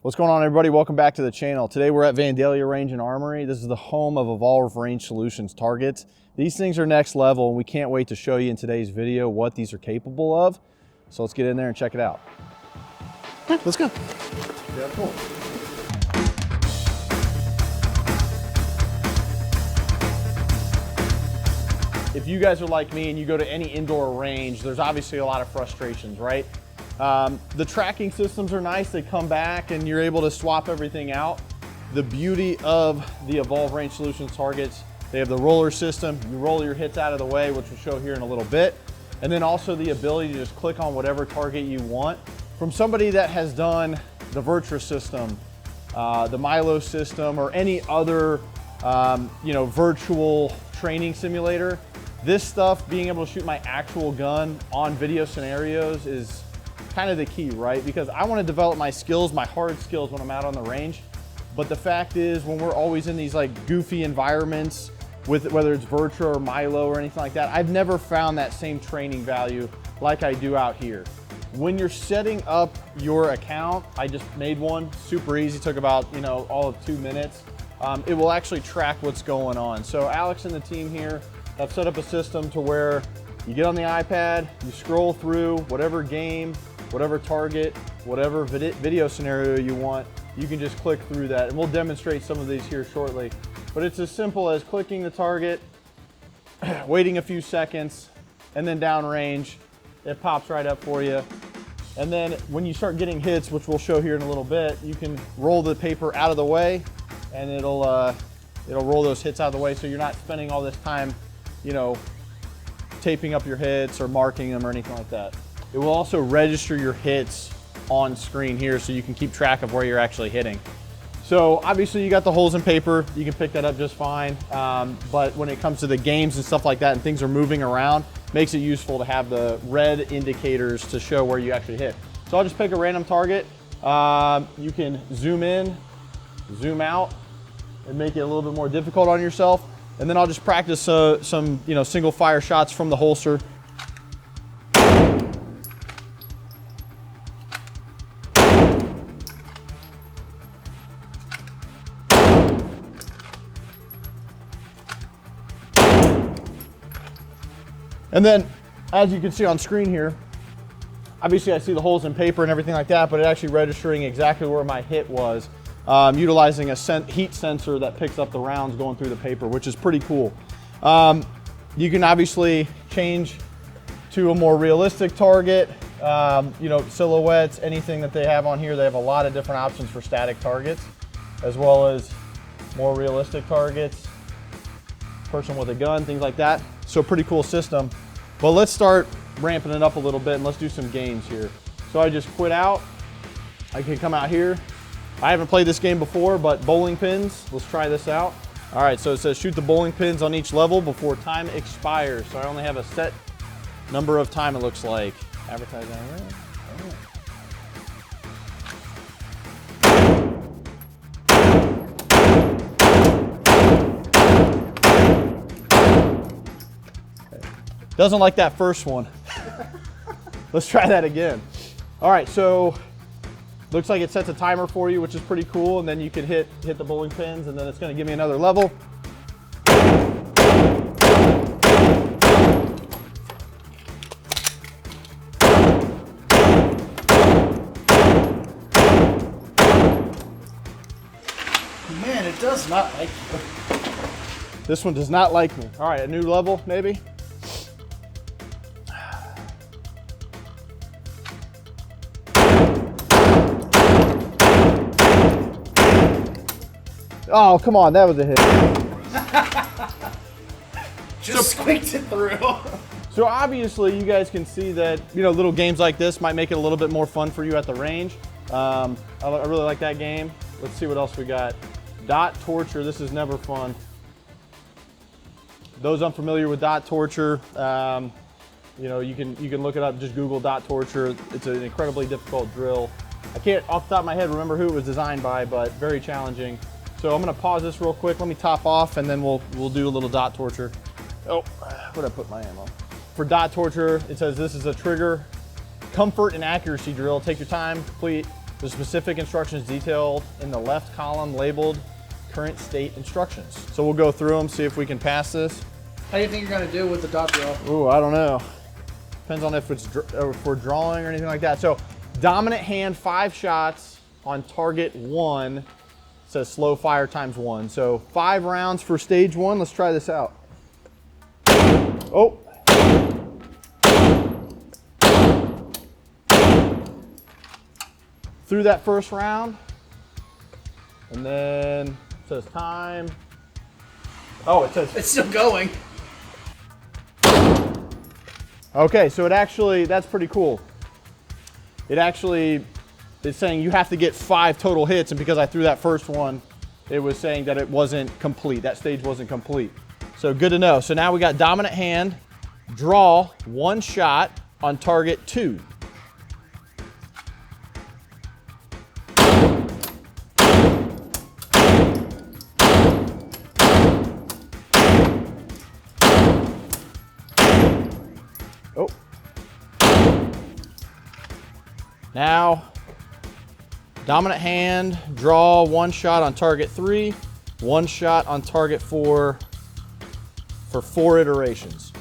What's going on, everybody? Welcome back to the channel. Today we're at Vandalia Range and Armory. This is the home of Evolve Range Solutions targets. These things are next level, and we can't wait to show you in today's video what these are capable of. So let's get in there and check it out. Yeah, let's go. Yeah, cool. If you guys are like me and you go to any indoor range, there's obviously a lot of frustrations, right? The tracking systems are nice. They come back and you're able to swap everything out. The beauty of the Evolve Range Solutions targets, they have the roller system. You roll your hits out of the way, which we'll show here in a little bit. And then also the ability to just click on whatever target you want. From somebody that has done the Virtua system, the Milo system, or any other virtual training simulator, this stuff, being able to shoot my actual gun on video scenarios is kind of the key, right? Because I want to develop my skills, my hard skills when I'm out on the range. But the fact is, when we're always in these like goofy environments, with whether it's Virtua or Milo or anything like that, I've never found that same training value like I do out here. When you're setting up your account, I just made one, super easy, took about all of 2 minutes. It will actually track what's going on. So Alex and the team here have set up a system to where you get on the iPad, you scroll through whatever game, whatever target, whatever video scenario you want, you can just click through that. And we'll demonstrate some of these here shortly. But it's as simple as clicking the target, waiting a few seconds, and then downrange, it pops right up for you. And then when you start getting hits, which we'll show here in a little bit, you can roll the paper out of the way and it'll roll those hits out of the way, so you're not spending all this time, taping up your hits or marking them or anything like that. It will also register your hits on screen here so you can keep track of where you're actually hitting. So obviously you got the holes in paper, you can pick that up just fine. But when it comes to the games and stuff like that and things are moving around, makes it useful to have the red indicators to show where you actually hit. So I'll just pick a random target. You can zoom in, zoom out, and make it a little bit more difficult on yourself. And then I'll just practice some single fire shots from the holster. And then, as you can see on screen here, obviously I see the holes in paper and everything like that, but it actually registering exactly where my hit was, utilizing a heat sensor that picks up the rounds going through the paper, which is pretty cool. You can obviously change to a more realistic target, silhouettes, anything that they have on here. They have a lot of different options for static targets, as well as more realistic targets, person with a gun, things like that. So pretty cool system. But let's start ramping it up a little bit and let's do some games here. So I just quit out. I can come out here. I haven't played this game before, but bowling pins, let's try this out. All right, so it says shoot the bowling pins on each level before time expires. So I only have a set number of time, it looks like. Advertise that, right? Doesn't like that first one. Let's try that again. All right, so looks like it sets a timer for you, which is pretty cool, and then you can hit the bowling pins, and then it's gonna give me another level. Man, it does not like you. This one does not like me. All right, a new level, maybe? Oh, come on, that was a hit. Just squeaked it through. So obviously you guys can see that, little games like this might make it a little bit more fun for you at the range. I really like that game. Let's see what else we got. Dot Torture, this is never fun. Those unfamiliar with Dot Torture, you can look it up, just Google Dot Torture. It's an incredibly difficult drill. I can't off the top of my head remember who it was designed by, but very challenging. So I'm gonna pause this real quick. Let me top off and then we'll do a little Dot Torture. Oh, where'd I put my ammo? For Dot Torture, it says this is a trigger comfort and accuracy drill. Take your time, complete The specific instructions detailed in the left column labeled current state instructions. So we'll go through them, see if we can pass this. How do you think you're gonna do with the dot draw? Ooh, I don't know. Depends on if we're drawing or anything like that. So dominant hand, 5 shots on target 1. It says slow fire ×1. So 5 rounds for stage 1. Let's try this out. Oh. Through that first round, and then it says time. Oh, it says it's still going. Okay, so it actually, that's pretty cool. It actually is saying you have to get 5 total hits, and because I threw that first one, it was saying that it wasn't complete. That stage wasn't complete. So good to know. So now we got dominant hand, draw 1 shot on target 2. Oh. Now, dominant hand, draw 1 shot on target 3, 1 shot on target 4 for 4 iterations.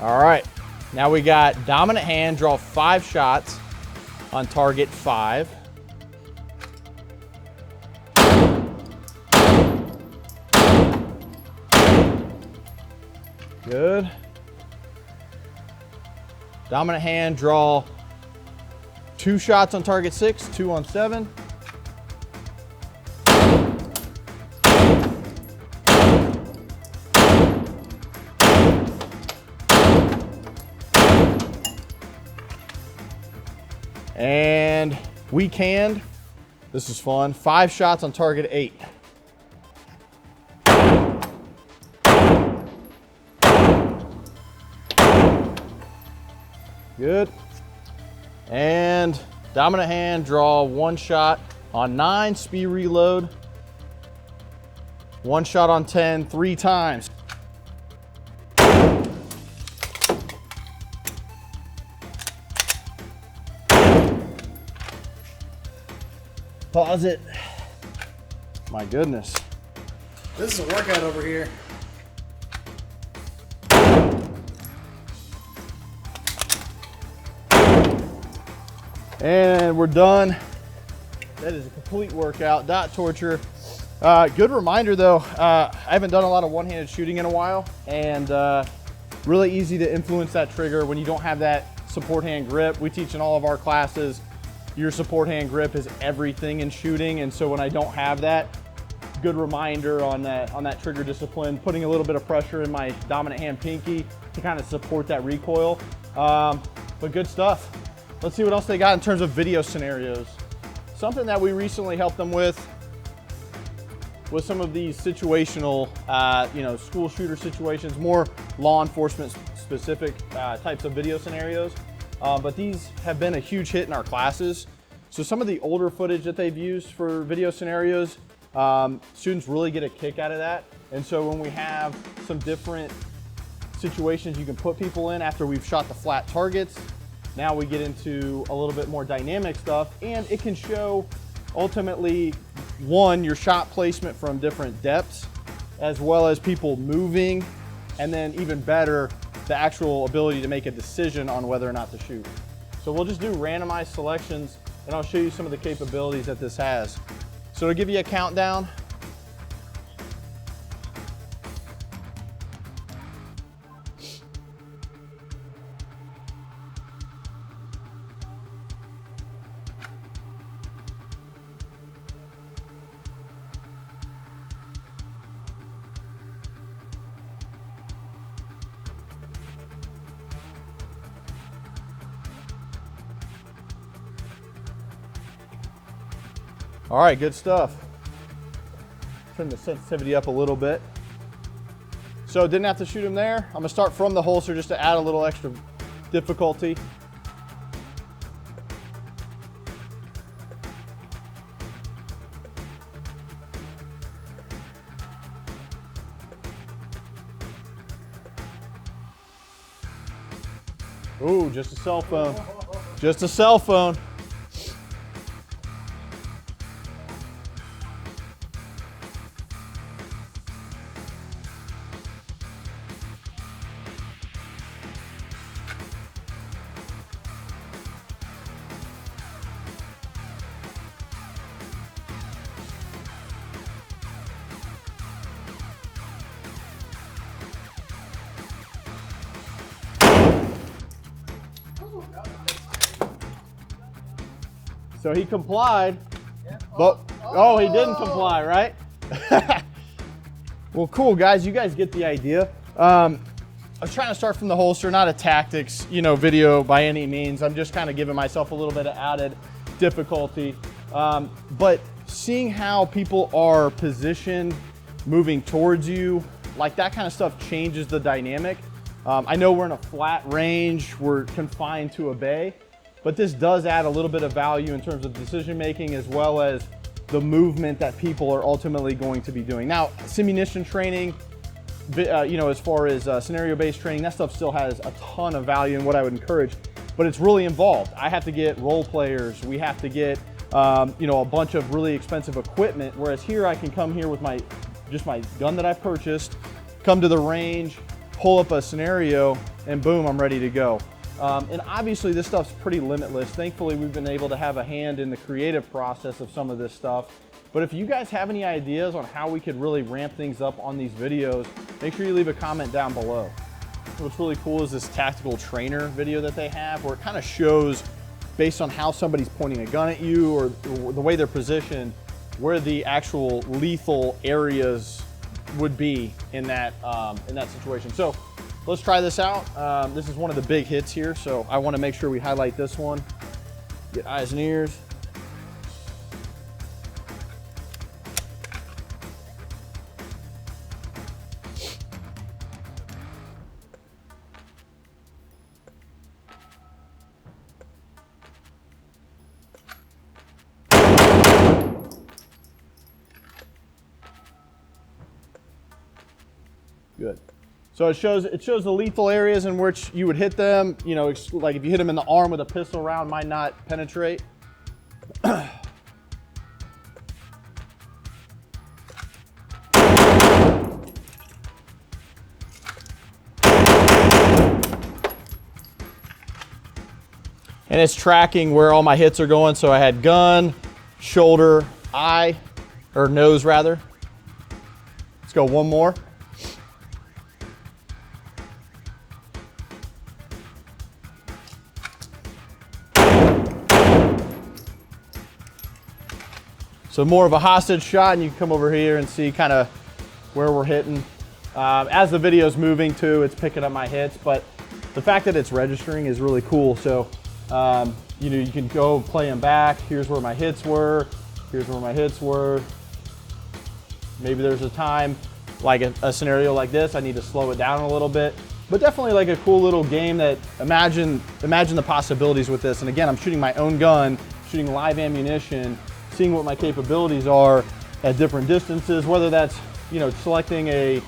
All right, now we got dominant hand, draw 5 shots on target 5. Good. Dominant hand, draw 2 shots on target 6, 2 on 7. And weak hand, this is fun, 5 shots on target 8. Good. And dominant hand, draw 1 shot on 9, speed reload. 1 shot on 10, 3 times. Pause it. My goodness. This is a workout over here. And we're done. That is a complete workout, dot torture. Good reminder though, I haven't done a lot of one-handed shooting in a while, and really easy to influence that trigger when you don't have that support hand grip. We teach in all of our classes, your support hand grip is everything in shooting, and so when I don't have that, good reminder on that trigger discipline, putting a little bit of pressure in my dominant hand pinky to kind of support that recoil. But good stuff. Let's see what else they got in terms of video scenarios. Something that we recently helped them with was some of these situational, school shooter situations, more law enforcement specific types of video scenarios. But these have been a huge hit in our classes. So some of the older footage that they've used for video scenarios, students really get a kick out of that. And so when we have some different situations you can put people in after we've shot the flat targets, now we get into a little bit more dynamic stuff, and it can show ultimately, one, your shot placement from different depths, as well as people moving, and then even better, the actual ability to make a decision on whether or not to shoot. So we'll just do randomized selections, and I'll show you some of the capabilities that this has. So to give you a countdown, all right, good stuff. Turn the sensitivity up a little bit. So didn't have to shoot him there. I'm gonna start from the holster just to add a little extra difficulty. Ooh, just a cell phone. Just a cell phone. So he complied, but oh, he didn't comply, right? Well, cool, guys. You guys get the idea. I was trying to start from the holster, not a tactics, video by any means. I'm just kind of giving myself a little bit of added difficulty. But seeing how people are positioned, moving towards you, like that kind of stuff changes the dynamic. I know we're in a flat range, we're confined to a bay, but this does add a little bit of value in terms of decision making as well as the movement that people are ultimately going to be doing. Now, simunition training, as far as scenario-based training, that stuff still has a ton of value and what I would encourage, but it's really involved. I have to get role players, we have to get a bunch of really expensive equipment, whereas here I can come here with my gun that I've purchased, come to the range, pull up a scenario, and boom, I'm ready to go. And obviously this stuff's pretty limitless. Thankfully, we've been able to have a hand in the creative process of some of this stuff. But if you guys have any ideas on how we could really ramp things up on these videos, make sure you leave a comment down below. What's really cool is this tactical trainer video that they have where it kind of shows based on how somebody's pointing a gun at you or the way they're positioned, where the actual lethal areas would be in that situation. So let's try this out. This is one of the big hits here, so I want to make sure we highlight this one. Get eyes and ears. Good. So it shows the lethal areas in which you would hit them. Like if you hit them in the arm with a pistol round, might not penetrate. And it's tracking where all my hits are going. So I had gun, shoulder, eye, or nose rather. Let's go one more. So more of a hostage shot, and you can come over here and see kind of where we're hitting. As the video's moving too, it's picking up my hits, but the fact that it's registering is really cool. So, you can go play them back. Here's where my hits were. Here's where my hits were. Maybe there's a time, like a scenario like this, I need to slow it down a little bit. But definitely like a cool little game that imagine the possibilities with this. And again, I'm shooting my own gun, shooting live ammunition, seeing what my capabilities are at different distances, whether that's, selecting a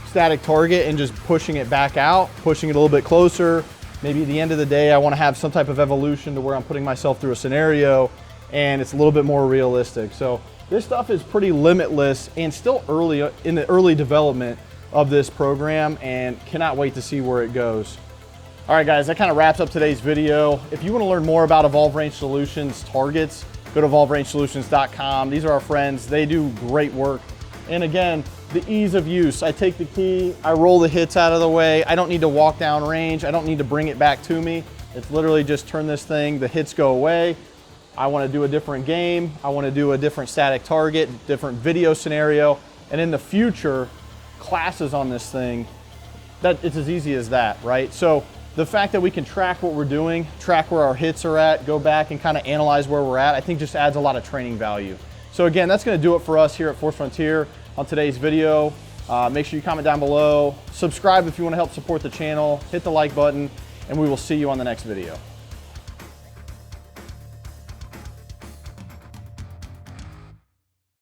static target and just pushing it back out, pushing it a little bit closer. Maybe at the end of the day, I want to have some type of evolution to where I'm putting myself through a scenario and it's a little bit more realistic. So this stuff is pretty limitless and still early in the early development of this program, and cannot wait to see where it goes. All right, guys, that kind of wraps up today's video. If you want to learn more about Evolve Range Solutions targets, go to evolverangesolutions.com. These are our friends. They do great work. And again, the ease of use. I take the key, I roll the hits out of the way. I don't need to walk down range. I don't need to bring it back to me. It's literally just turn this thing, the hits go away. I want to do a different game. I want to do a different static target, different video scenario. And in the future, classes on this thing, that it's as easy as that, right? So the fact that we can track what we're doing, track where our hits are at, go back and kind of analyze where we're at, I think just adds a lot of training value. So again, that's going to do it for us here at Force Frontier on today's video. Make sure you comment down below, subscribe if you want to help support the channel, hit the like button, and we will see you on the next video.